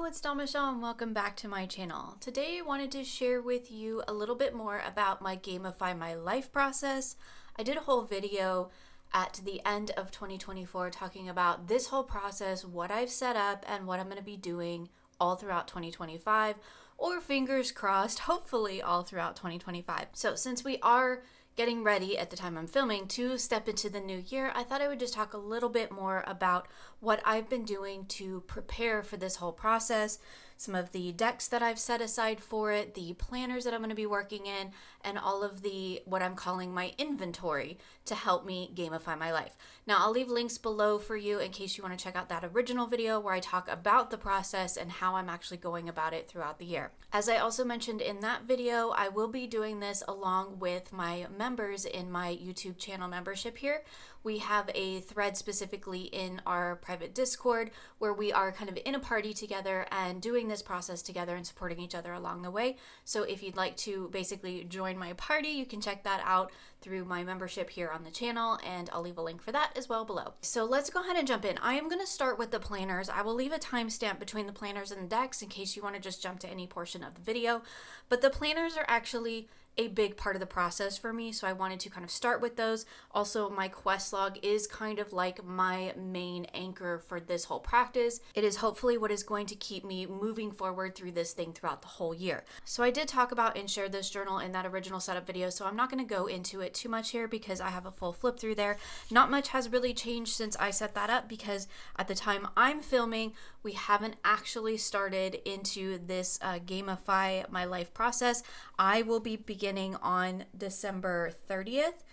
it's Dawn Michelle and welcome back to my channel. Today I wanted to share with you a little bit more about my Gamify My Life process. I did a whole video at the end of 2024 talking about this whole process, what I've set up, and what I'm going to be doing all throughout 2025, or fingers crossed, hopefully all throughout 2025. So since we are getting ready at the time I'm filming to step into the new year, I thought I would just talk a little bit more about what I've been doing to prepare for this whole process, some of the decks that I've set aside for it, the planners that I'm going to be working in, and all of the what I'm calling my inventory to help me gamify my life. Now, I'll leave links below for you in case you want to check out that original video where I talk about the process and how I'm actually going about it throughout the year. As I also mentioned in that video, I will be doing this along with my members in my YouTube channel membership here. We have a thread specifically in our private Discord where we are kind of in a party together and doing this process together and supporting each other along the way. So if you'd like to basically join my party, you can check that out through my membership here on the channel, and I'll leave a link for that as well below. So let's go ahead and jump in. I am going to start with the planners. I will leave a timestamp between the planners and the decks in case you want to just jump to any portion of the video, but the planners are actually a big part of the process for me, so I wanted to kind of start with those. Also, my quest log is kind of like my main anchor for this whole practice. It is hopefully what is going to keep me moving forward through this thing throughout the whole year. So I did talk about and share this journal in that original setup video, so I'm not going to go into it too much here because I have a full flip through there. Not much has really changed since I set that up because at the time I'm filming, we haven't actually started into this Gamify My Life process. I will be beginning on December 30th,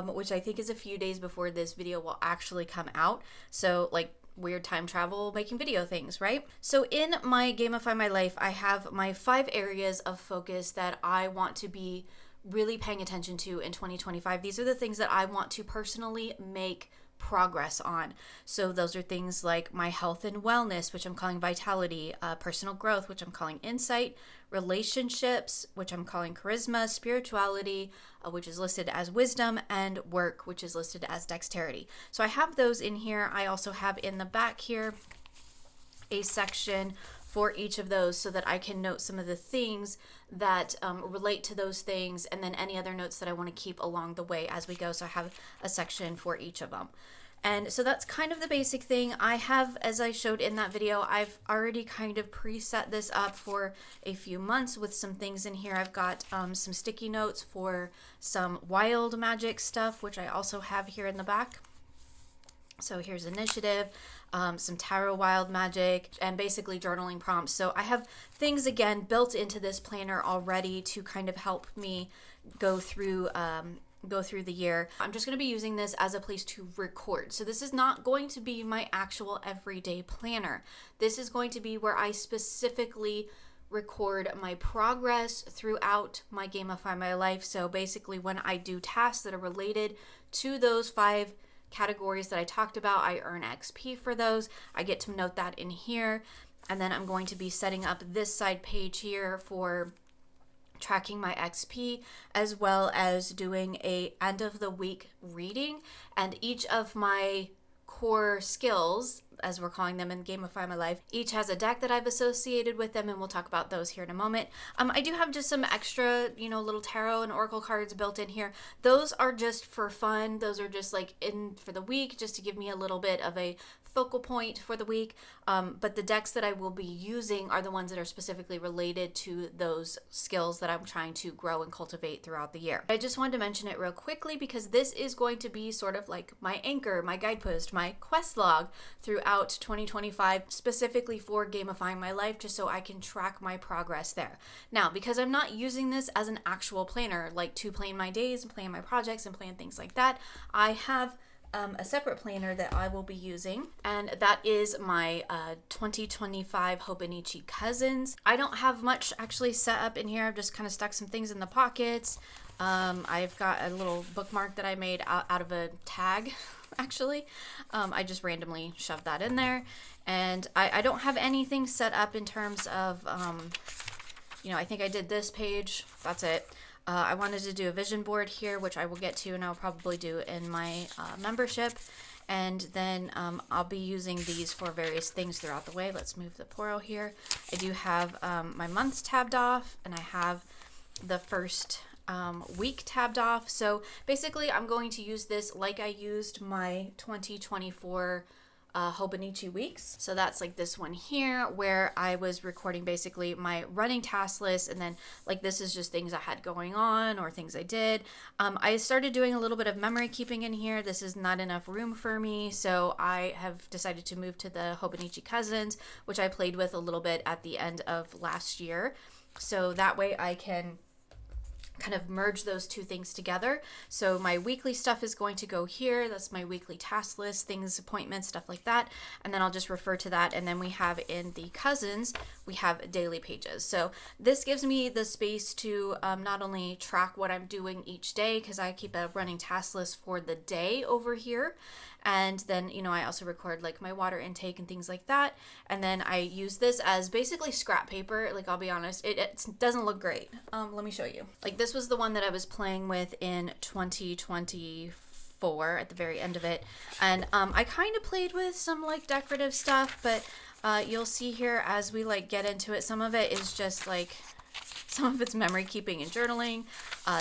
which I think is a few days before this video will actually come out. So like weird time travel making video things, right? So in my Gamify My Life, I have my 5 areas of focus that I want to be really paying attention to in 2025. These are the things that I want to personally make progress on. So those are things like my health and wellness, which I'm calling vitality, personal growth, which I'm calling insight, relationships, which I'm calling charisma, spirituality, which is listed as wisdom, and work, which is listed as dexterity. So I have those in here. I also have in the back here a section for each of those so that I can note some of the things that relate to those things, and then any other notes that I want to keep along the way as we go. So I have a section for each of them. And so that's kind of the basic thing. I have, as I showed in that video, I've already kind of preset this up for a few months with some things in here. I've got some sticky notes for some wild magic stuff, which I also have here in the back. So here's initiative, some tarot wild magic, and basically journaling prompts. So I have things again built into this planner already to kind of help me go through the year. I'm just going to be using this as a place to record. So this is not going to be my actual everyday planner. This is going to be where I specifically record my progress throughout my Gamify My Life. So basically when I do tasks that are related to those 5 categories that I talked about, I earn XP for those. I get to note that in here. And then I'm going to be setting up this side page here for tracking my XP, as well as doing a end of the week reading. And each of my core skills, as we're calling them in Gamify My Life, each has a deck that I've associated with them, and we'll talk about those here in a moment. I do have just some extra, little tarot and oracle cards built in here. Those are just for fun. Those are just like in for the week, just to give me a little bit of a focal point for the week. But the decks that I will be using are the ones that are specifically related to those skills that I'm trying to grow and cultivate throughout the year. I just wanted to mention it real quickly because this is going to be sort of like my anchor, my guidepost, my quest log throughout 2025, specifically for Gamifying My Life, just so I can track my progress there. Now, because I'm not using this as an actual planner, like to plan my days and plan my projects and plan things like that, I have a separate planner that I will be using, and that is my 2025 Hobonichi Cousins. I don't have much actually set up in here. I've just kind of stuck some things in the pockets. I've got a little bookmark that I made out of a tag, actually. I just randomly shoved that in there, and I don't have anything set up in terms of, I think I did this page. That's it. I wanted to do a vision board here, which I will get to, and I'll probably do in my membership. And then I'll be using these for various things throughout the way. Let's move the poro here. I do have my months tabbed off, and I have the first week tabbed off. So basically I'm going to use this like I used my 2024 Hobonichi weeks. So that's like this one here where I was recording basically my running task list, and then like this is just things I had going on or things I did. I started doing a little bit of memory keeping in here. This is not enough room for me, so I have decided to move to the Hobonichi Cousins, which I played with a little bit at the end of last year. So that way I can kind of merge those two things together. So my weekly stuff is going to go here. That's my weekly task list, things, appointments, stuff like that. And then I'll just refer to that. And then we have in the Cousins, we have daily pages. So this gives me the space to not only track what I'm doing each day, because I keep a running task list for the day over here. And then, you know, I also record like my water intake and things like that. And then I use this as basically scrap paper. Like, I'll be honest, it doesn't look great. Let me show you. Like, this was the one that I was playing with in 2024 at the very end of it. And I kind of played with some like decorative stuff, but you'll see here as we like get into it, some of it is just like, some of it's memory keeping and journaling.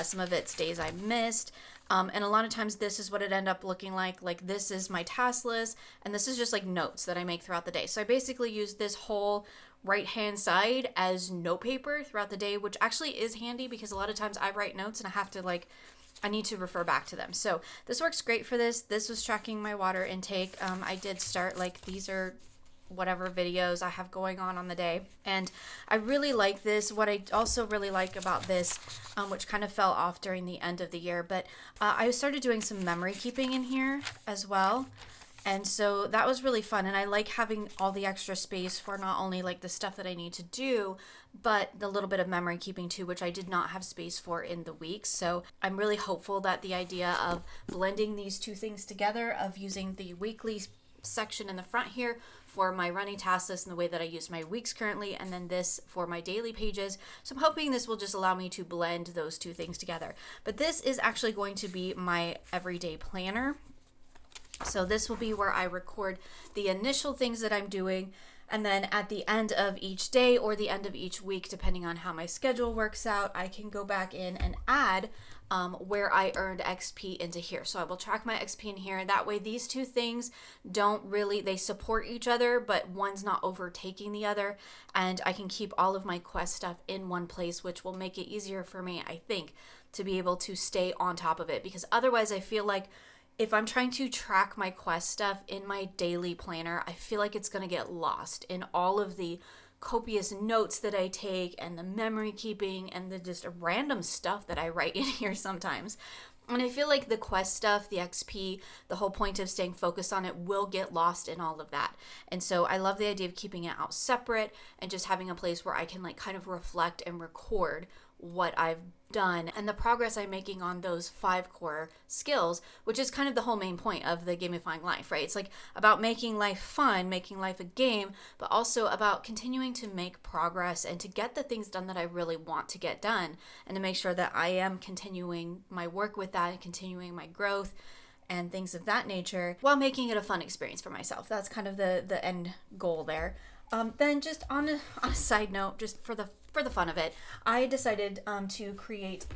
Some of it's days I missed. And a lot of times this is what it ended up looking like. Like, this is my task list, and this is just like notes that I make throughout the day. So I basically use this whole right-hand side as note paper throughout the day, which actually is handy because a lot of times I write notes and I have to like, I need to refer back to them. So this works great for this. This was tracking my water intake. I did start like, these are whatever videos I have going on the day. And I really like this. What I also really like about this, which kind of fell off during the end of the year, but I started doing some memory keeping in here as well. And so that was really fun. And I like having all the extra space for not only like the stuff that I need to do, but the little bit of memory keeping too, which I did not have space for in the weeks. So I'm really hopeful that the idea of blending these two things together, of using the weekly section in the front here for my running task list and the way that I use my weeks currently, and then this for my daily pages. So I'm hoping this will just allow me to blend those two things together. But this is actually going to be my everyday planner. So this will be where I record the initial things that I'm doing, and then at the end of each day or the end of each week, depending on how my schedule works out, I can go back in and add where I earned XP into here. So I will track my XP in here. That way these two things don't really, they support each other, but one's not overtaking the other. And I can keep all of my quest stuff in one place, which will make it easier for me, I think, to be able to stay on top of it. Because otherwise I feel like if I'm trying to track my quest stuff in my daily planner, I feel like it's going to get lost in all of the copious notes that I take and the memory keeping and the just random stuff that I write in here sometimes. And I feel like the quest stuff, the XP, the whole point of staying focused on it will get lost in all of that. And so I love the idea of keeping it out separate and just having a place where I can like kind of reflect and record what I've done and the progress I'm making on those 5 core skills, which is kind of the whole main point of the gamifying life, right? It's like about making life fun, making life a game, but also about continuing to make progress and to get the things done that I really want to get done, and to make sure that I am continuing my work with that and continuing my growth and things of that nature while making it a fun experience for myself. That's kind of the end goal there. Then just on a side note, just for the fun of it, I decided to create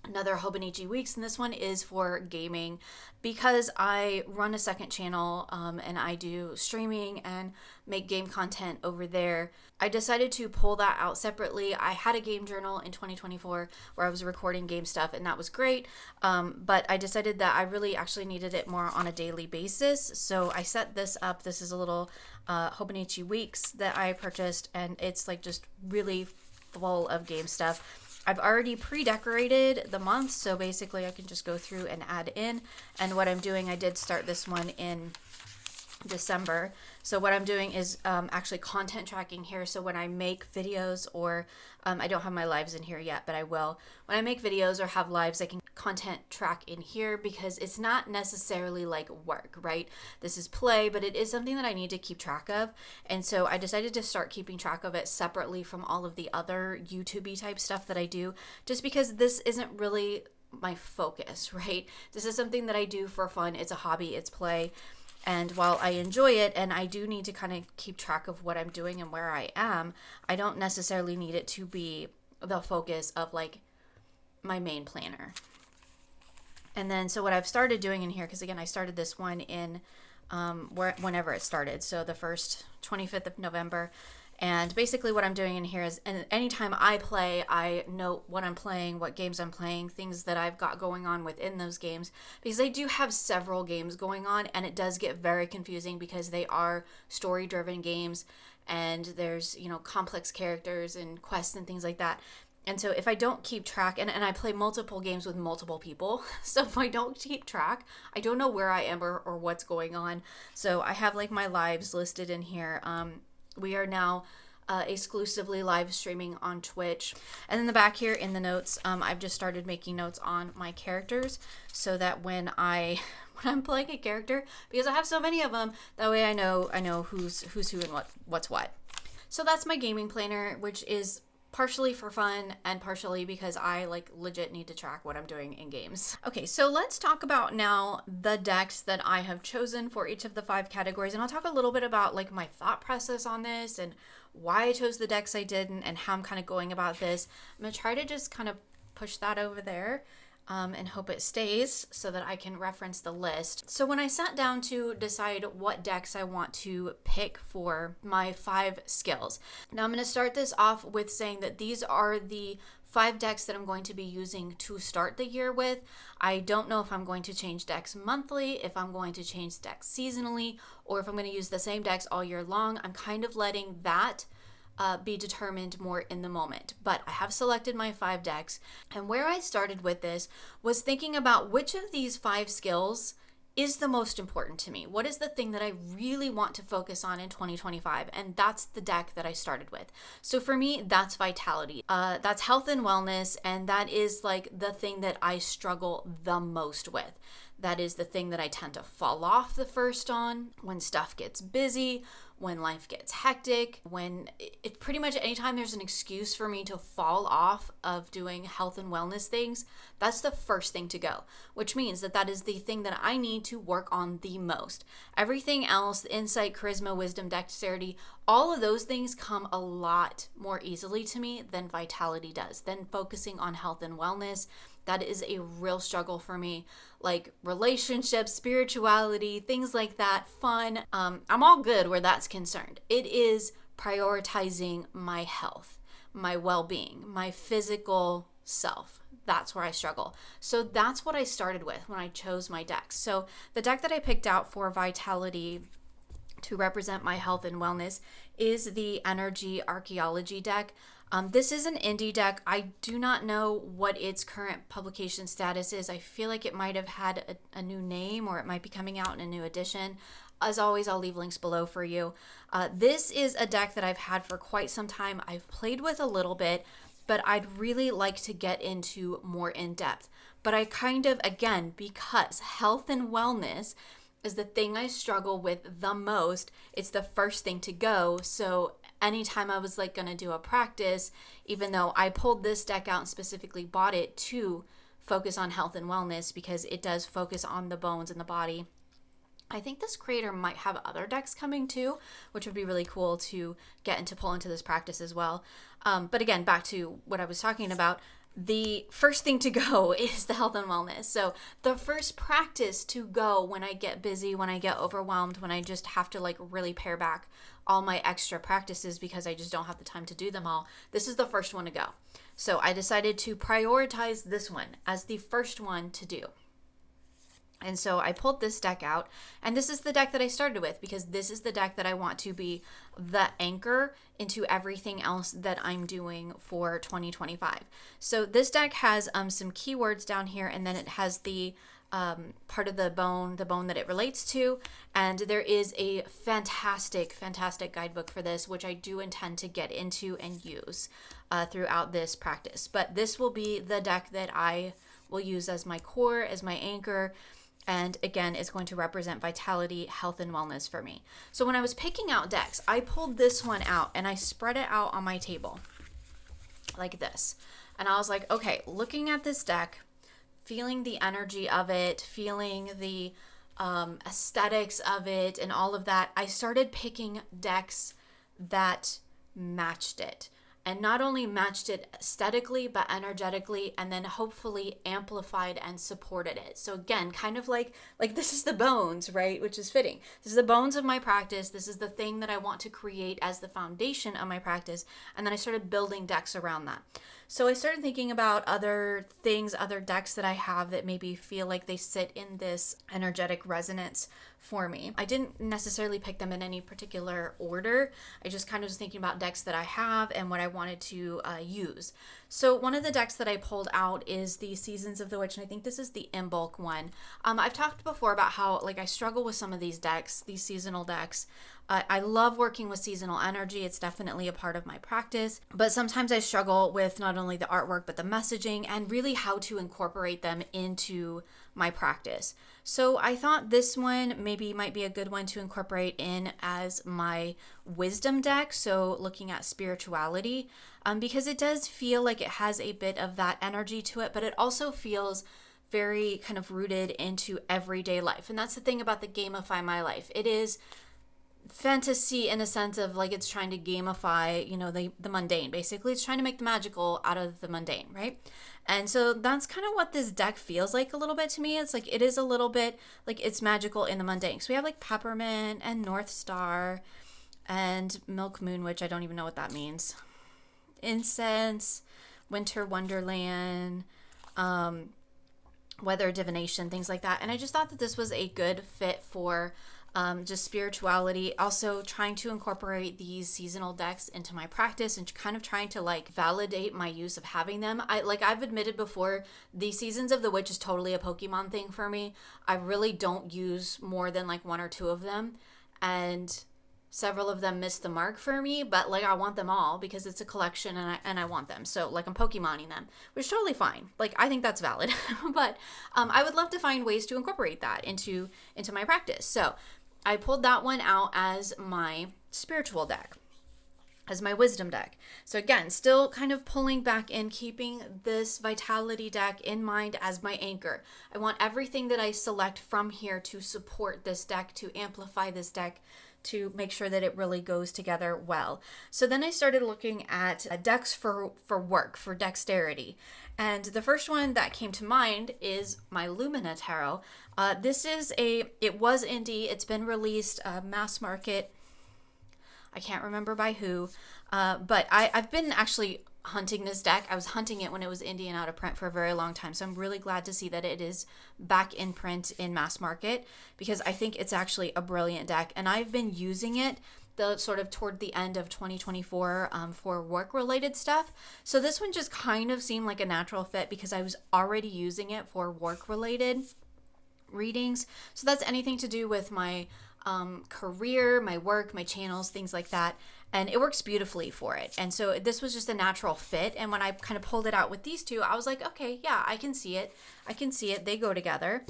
another Hobonichi Weeks, and this one is for gaming because I run a second channel and I do streaming and make game content over there. I decided to pull that out separately. I had a game journal in 2024 where I was recording game stuff, and that was great, but I decided that I really actually needed it more on a daily basis. So I set this up. This is a little Hobonichi Weeks that I purchased, and it's like just really full of game stuff. I've already pre-decorated the months, so basically I can just go through and add in. And what I'm doing, I did start this one in December. So what I'm doing is actually content tracking here. So when I make videos, or I don't have my lives in here yet, but I will. When I make videos or have lives, I can content track in here because it's not necessarily like work, right? This is play, but it is something that I need to keep track of. And so I decided to start keeping track of it separately from all of the other YouTube-y type stuff that I do, just because this isn't really my focus, right? This is something that I do for fun. It's a hobby, it's play. And while I enjoy it, and I do need to kind of keep track of what I'm doing and where I am, I don't necessarily need it to be the focus of like my main planner. And then, so what I've started doing in here, because again, I started this one in whenever it started. So the first 25th of November. And basically what I'm doing in here is, and anytime I play, I note what I'm playing, what games I'm playing, things that I've got going on within those games, because I do have several games going on, and it does get very confusing because they are story-driven games, and there's, you know, complex characters and quests and things like that. And so if I don't keep track, and I play multiple games with multiple people, so if I don't keep track, I don't know where I am or what's going on. So I have like my lives listed in here. We are now exclusively live streaming on Twitch. And in the back here in the notes, I've just started making notes on my characters so that when I'm playing a character, because I have so many of them, that way I know who's who and what's what. So that's my gaming planner, which is partially for fun and partially because I like legit need to track what I'm doing in games. Okay, so let's talk about now the decks that I have chosen for each of the 5 categories, and I'll talk a little bit about like my thought process on this and why I chose the decks I did and how I'm kind of going about this. I'm gonna try to just kind of push that over there and hope it stays so that I can reference the list. So when I sat down to decide what decks I want to pick for my 5 skills, now I'm going to start this off with saying that these are the 5 decks that I'm going to be using to start the year with. I don't know if I'm going to change decks monthly, if I'm going to change decks seasonally, or if I'm going to use the same decks all year long. I'm kind of letting that be determined more in the moment. But I have selected my 5 decks, and where I started with this was thinking about which of these 5 skills is the most important to me. What is the thing that I really want to focus on in 2025? And that's the deck that I started with. So for me, that's vitality. That's health and wellness, and that is like the thing that I struggle the most with. That is the thing that I tend to fall off the first on when stuff gets busy, when life gets hectic, when it pretty much anytime there's an excuse for me to fall off of doing health and wellness things, that's the first thing to go, which means that is the thing that I need to work on the most. Everything else, insight, charisma, wisdom, dexterity, all of those things come a lot more easily to me than vitality does, than focusing on health and wellness. That is a real struggle for me, like relationships, spirituality, things like that, fun. I'm all good where that's concerned. It is prioritizing my health, my well-being, my physical self. That's where I struggle. So that's what I started with when I chose my decks. So the deck that I picked out for vitality to represent my health and wellness is the Energy Archaeology deck. This is an indie deck. I do not know what its current publication status is. I feel like it might have had a new name, or it might be coming out in a new edition. As always, I'll leave links below for you. This is a deck that I've had for quite some time. I've played with a little bit, but I'd really like to get into more in depth. But I kind of, again, because health and wellness is the thing I struggle with the most, it's the first thing to go. So anytime I was like gonna do a practice, even though I pulled this deck out and specifically bought it to focus on health and wellness because it does focus on the bones and the body, I think this creator might have other decks coming too, which would be really cool to get into, pull into this practice as well. But again, back to what I was talking about, the first thing to go is the health and wellness. So the first practice to go when I get busy, when I get overwhelmed, when I just have to like really pare back all my extra practices because I just don't have the time to do them all, this is the first one to go. So I decided to prioritize this one as the first one to do. And so I pulled this deck out, and this is the deck that I started with because this is the deck that I want to be the anchor into everything else that I'm doing for 2025. So this deck has some keywords down here, and then it has the part of the bone that it relates to, and there is a fantastic guidebook for this, which I do intend to get into and use throughout this practice. But this will be the deck that I will use as my core, as my anchor. And again, it's going to represent vitality, health, and wellness for me. So when I was picking out decks, I pulled this one out and I spread it out on my table like this. And I was like, okay, looking at this deck, feeling the energy of it, feeling the aesthetics of it and all of that, I started picking decks that matched it. And not only matched it aesthetically, but energetically, and then hopefully amplified and supported it. So again, kind of like this is the bones, right? Which is fitting. This is the bones of my practice. This is the thing that I want to create as the foundation of my practice. And then I started building decks around that. So I started thinking about other things, other decks that I have that maybe feel like they sit in this energetic resonance for me. I didn't necessarily pick them in any particular order. I just kind of was thinking about decks that I have and what I wanted to use. So one of the decks that I pulled out is the Seasons of the Witch, and I think this is the in bulk one. I've talked before about how I struggle with some of these decks, these seasonal decks. I love working with seasonal energy. It's definitely a part of my practice, but sometimes I struggle with not only the artwork, but the messaging and really how to incorporate them into my practice. So I thought this one maybe might be a good one to incorporate in as my wisdom deck. So looking at spirituality, because it does feel like it has a bit of that energy to it, but it also feels very kind of rooted into everyday life. And that's the thing about the Gamify My Life. It is fantasy in a sense of it's trying to gamify, the mundane. Basically, it's trying to make the magical out of the mundane, right? And so that's kind of what this deck feels like a little bit to me. It's it is a little bit it's magical in the mundane. So we have Peppermint and North Star and Milk Moon, which I don't even know what that means. Incense, Winter Wonderland, Weather Divination, things like that. And I just thought that this was a good fit for just spirituality, also trying to incorporate these seasonal decks into my practice and kind of trying to validate my use of having them. I've admitted before, the Seasons of the Witch is totally a Pokemon thing for me. I really don't use more than one or two of them, and several of them missed the mark for me, but I want them all because it's a collection and I want them. So I'm Pokemoning them, which is totally fine. I think that's valid, but I would love to find ways to incorporate that into my practice. So I pulled that one out as my spiritual deck, as my wisdom deck. So again, still kind of pulling back in, keeping this vitality deck in mind as my anchor. I want everything that I select from here to support this deck, to amplify this deck, to make sure that it really goes together well. So then I started looking at decks for work, for dexterity. And the first one that came to mind is my Lumina Tarot. This is it was indie. It's been released mass market. I can't remember by who, but I've been actually hunting this deck. I was hunting it when it was indie and out of print for a very long time. So I'm really glad to see that it is back in print in mass market, because I think it's actually a brilliant deck. And I've been using it the sort of toward the end of 2024 for work related stuff. So this one just kind of seemed like a natural fit because I was already using it for work related readings. So that's anything to do with my career, my work, my channels, things like that. And it works beautifully for it. And so this was just a natural fit. And when I kind of pulled it out with these two, I was like, okay, yeah, I can see it. They go together.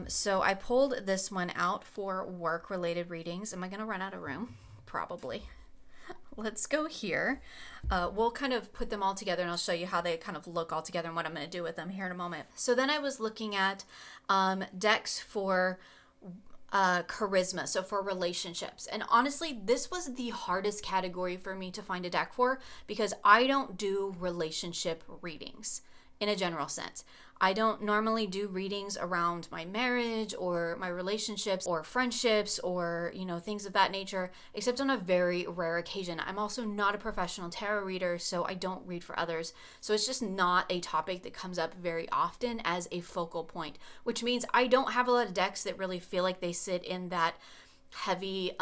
So I pulled this one out for work related readings. Am I going to run out of room? Probably. Let's go here. We'll kind of put them all together and I'll show you how they kind of look all together and what I'm going to do with them here in a moment. So then I was looking at decks for charisma, so for relationships. And honestly, this was the hardest category for me to find a deck for because I don't do relationship readings in a general sense. I don't normally do readings around my marriage or my relationships or friendships or, things of that nature, except on a very rare occasion. I'm also not a professional tarot reader, so I don't read for others. So it's just not a topic that comes up very often as a focal point, which means I don't have a lot of decks that really feel like they sit in that heavy,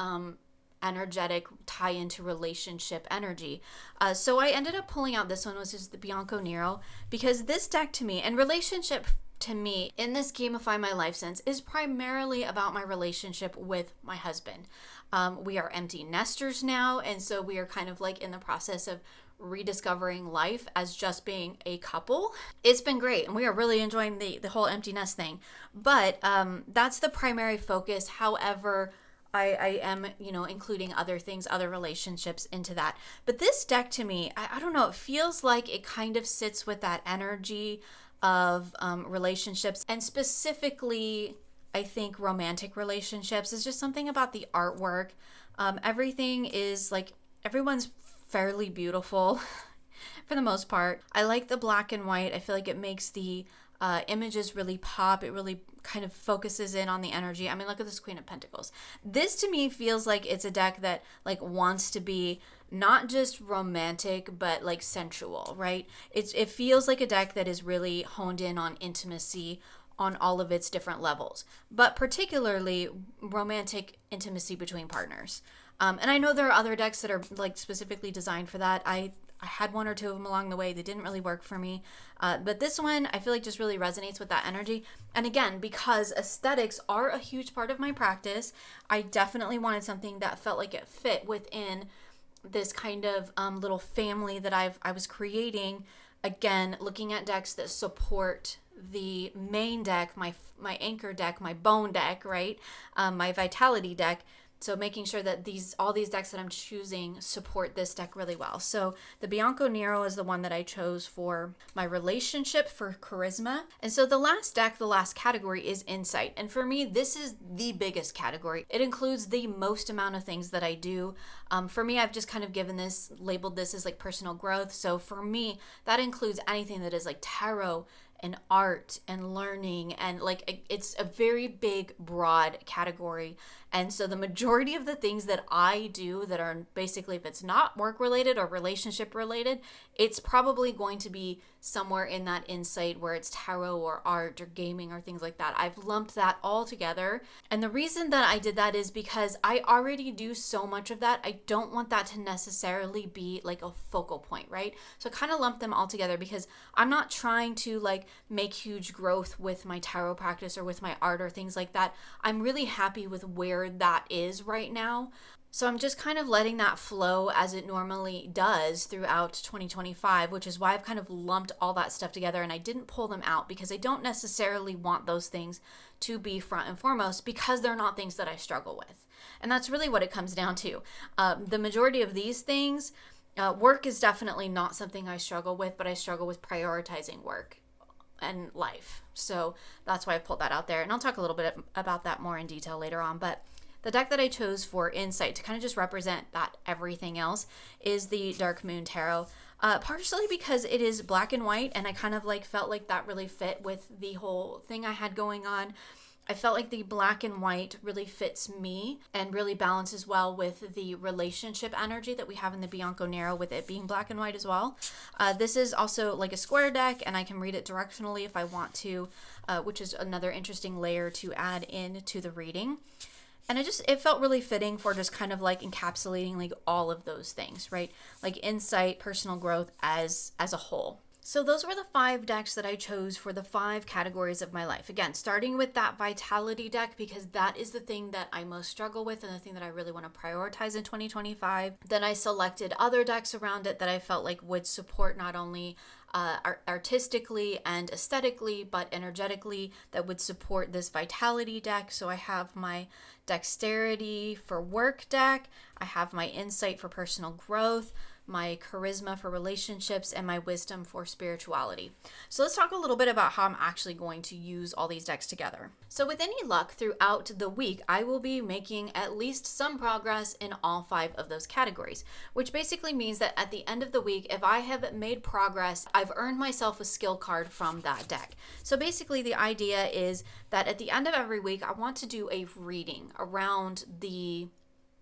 energetic tie into relationship energy. So I ended up pulling out this one, which is the Bianco Nero, because this deck to me, and relationship to me in this Gamify My Life sense, is primarily about my relationship with my husband. We are empty nesters now, and so we are kind of in the process of rediscovering life as just being a couple. It's been great, and we are really enjoying the whole empty nest thing, but that's the primary focus. However, I am, including other things, other relationships into that. But this deck to me, I don't know, it feels like it kind of sits with that energy of relationships, and specifically, I think romantic relationships. Is just something about the artwork. Everything is like, everyone's fairly beautiful for the most part. I like the black and white. I feel like it makes the images really pop. It really kind of focuses in on the energy. I mean, look at this Queen of Pentacles. This to me feels like it's a deck that like wants to be not just romantic, but like sensual, right? It feels like a deck that is really honed in on intimacy on all of its different levels, but particularly romantic intimacy between partners. And I know there are other decks that are like specifically designed for that. I had one or two of them along the way. They didn't really work for me. But this one, I feel like just really resonates with that energy. And again, because aesthetics are a huge part of my practice, I definitely wanted something that felt like it fit within this kind of little family that I was creating. Again, looking at decks that support the main deck, my anchor deck, my bone deck, right? My vitality deck. So making sure that all these decks that I'm choosing support this deck really well. So the Bianco Nero is the one that I chose for my relationship, for charisma. And so the last deck, the last category is insight. And for me, this is the biggest category. It includes the most amount of things that I do. For me, I've just kind of labeled this as like personal growth. So for me, that includes anything that is like tarot and art and learning, and like it's a very big, broad category. And so the majority of the things that I do that are basically, if it's not work related or relationship related, it's probably going to be somewhere in that insight where it's tarot or art or gaming or things like that. I've lumped that all together. And the reason that I did that is because I already do so much of that. I don't want that to necessarily be like a focal point, right? So I kind of lumped them all together because I'm not trying to like make huge growth with my tarot practice or with my art or things like that. I'm really happy with where that is right now. So I'm just kind of letting that flow as it normally does throughout 2025, which is why I've kind of lumped all that stuff together and I didn't pull them out because I don't necessarily want those things to be front and foremost because they're not things that I struggle with. And that's really what it comes down to. The majority of these things, work is definitely not something I struggle with, but I struggle with prioritizing work and life. So that's why I pulled that out there. And I'll talk a little bit about that more in detail later on. But the deck that I chose for insight to kind of just represent that everything else is the Dark Moon Tarot. Partially because it is black and white, and I kind of like felt like that really fit with the whole thing I had going on. I felt like the black and white really fits me and really balances well with the relationship energy that we have in the Bianco Nero, with it being black and white as well. This is also like a square deck, and I can read it directionally if I want to, which is another interesting layer to add in to the reading. And it felt really fitting for just kind of like encapsulating like all of those things, right? Like insight, personal growth as a whole. So those were the 5 decks that I chose for the 5 categories of my life. Again, starting with that vitality deck because that is the thing that I most struggle with and the thing that I really want to prioritize in 2025. Then I selected other decks around it that I felt like would support not only artistically and aesthetically, but energetically, that would support this vitality deck. So I have my dexterity for work deck, I have my insight for personal growth, my charisma for relationships, and my wisdom for spirituality. So let's talk a little bit about how I'm actually going to use all these decks together. So with any luck throughout the week, I will be making at least some progress in all 5 of those categories, which basically means that at the end of the week, if I have made progress, I've earned myself a skill card from that deck. So basically the idea is that at the end of every week, I want to do a reading around the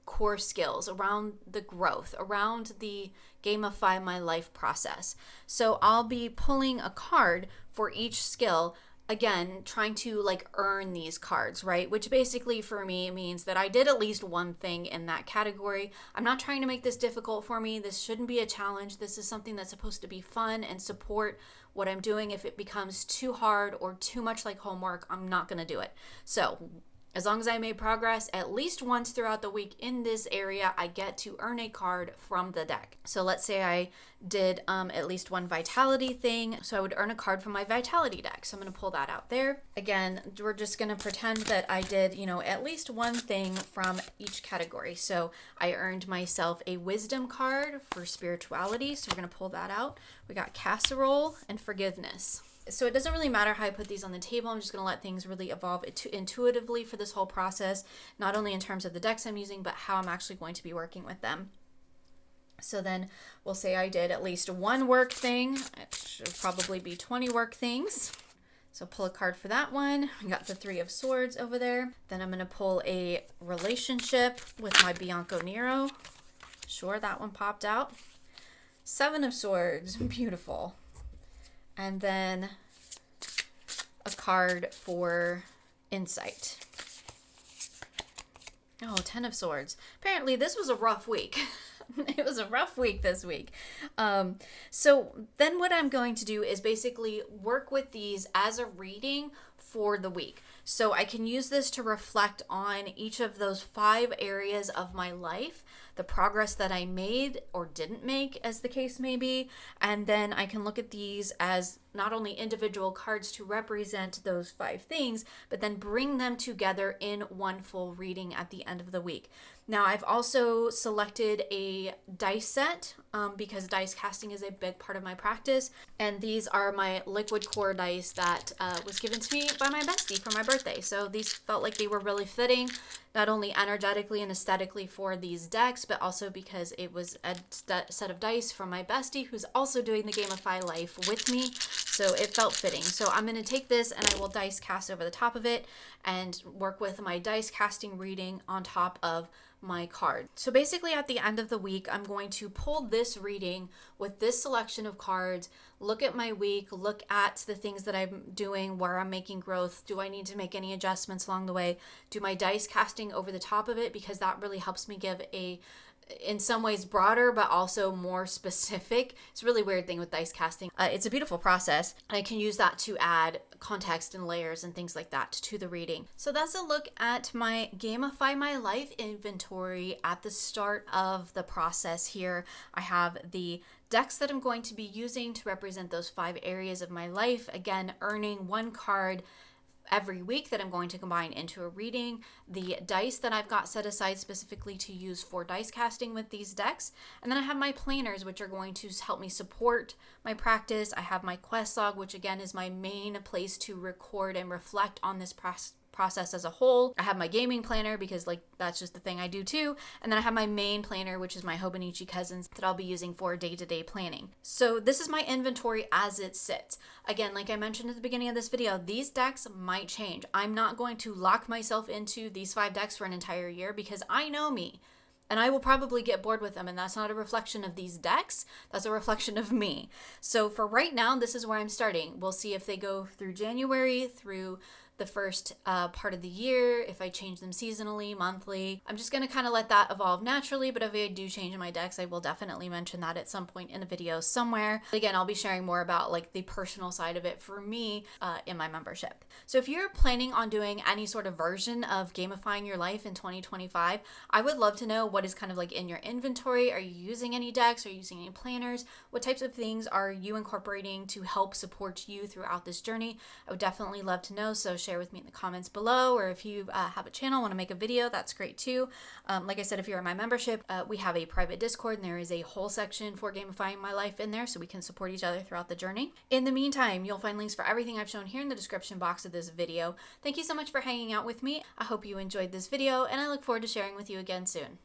core skills, around the growth, around the gamify my life process. So I'll be pulling a card for each skill, again, trying to like earn these cards, right? Which basically for me means that I did at least one thing in that category. I'm not trying to make this difficult for me. This shouldn't be a challenge. This is something that's supposed to be fun and support what I'm doing. If it becomes too hard or too much like homework, I'm not going to do it. So as long as I made progress at least once throughout the week in this area, I get to earn a card from the deck. So let's say I did at least one vitality thing. So I would earn a card from my vitality deck. So I'm going to pull that out there. Again, we're just going to pretend that I did, at least one thing from each category. So I earned myself a wisdom card for spirituality. So we're going to pull that out. We got casserole and forgiveness. So it doesn't really matter how I put these on the table. I'm just going to let things really evolve intuitively for this whole process, not only in terms of the decks I'm using, but how I'm actually going to be working with them. So then we'll say I did at least one work thing. It should probably be 20 work things. So pull a card for that one. I got the Three of Swords over there. Then I'm going to pull a relationship with my Bianco Nero. Sure, that one popped out. Seven of Swords. Beautiful. And then a card for insight. Oh, 10 of Swords. Apparently this was a rough week. It was a rough week this week. So then what I'm going to do is basically work with these as a reading for the week. So I can use this to reflect on each of those 5 areas of my life, the progress that I made or didn't make, as the case may be. And then I can look at these as not only individual cards to represent those 5 things, but then bring them together in one full reading at the end of the week. Now, I've also selected a dice set because dice casting is a big part of my practice. And these are my liquid core dice that was given to me by my bestie for my birthday. So these felt like they were really fitting, not only energetically and aesthetically for these decks, but also because it was a set of dice from my bestie who's also doing the Gamify life with me. So it felt fitting. So I'm going to take this and I will dice cast over the top of it and work with my dice casting reading on top of my card. So basically at the end of the week, I'm going to pull this reading with this selection of cards, look at my week, look at the things that I'm doing, where I'm making growth. Do I need to make any adjustments along the way? Do my dice casting over the top of it, because that really helps me give a, in some ways, broader but also more specific. It's a really weird thing with dice casting. It's a beautiful process, and I can use that to add context and layers and things like that to the reading. So that's a look at my Gamify My Life inventory at the start of the process here. I have the decks that I'm going to be using to represent those 5 areas of my life. Again, earning 1 card every week that I'm going to combine into a reading, the dice that I've got set aside specifically to use for dice casting with these decks, and then I have my planners, which are going to help me support my practice. I have my quest log, which again is my main place to record and reflect on this process as a whole. I have my gaming planner because that's just the thing I do too. And then I have my main planner, which is my Hobonichi Cousins, that I'll be using for day-to-day planning. So this is my inventory as it sits. Again, like I mentioned at the beginning of this video, these decks might change. I'm not going to lock myself into these 5 decks for an entire year because I know me. And I will probably get bored with them, and that's not a reflection of these decks. That's a reflection of me. So for right now, this is where I'm starting. We'll see if they go through January, through the first part of the year, if I change them seasonally, monthly. I'm just going to kind of let that evolve naturally, but if I do change my decks, I will definitely mention that at some point in a video somewhere. Again, I'll be sharing more about the personal side of it for me in my membership. So if you're planning on doing any sort of version of gamifying your life in 2025, I would love to know what is kind of in your inventory. Are you using any decks? Are you using any planners? What types of things are you incorporating to help support you throughout this journey? I would definitely love to know, so share with me in the comments below, or if you have a channel, want to make a video, that's great too. Like I said, if you're in my membership, we have a private Discord, and there is a whole section for gamifying my life in there, so we can support each other throughout the journey. In the meantime, you'll find links for everything I've shown here in the description box of this video. Thank you so much for hanging out with me. I hope you enjoyed this video, and I look forward to sharing with you again soon.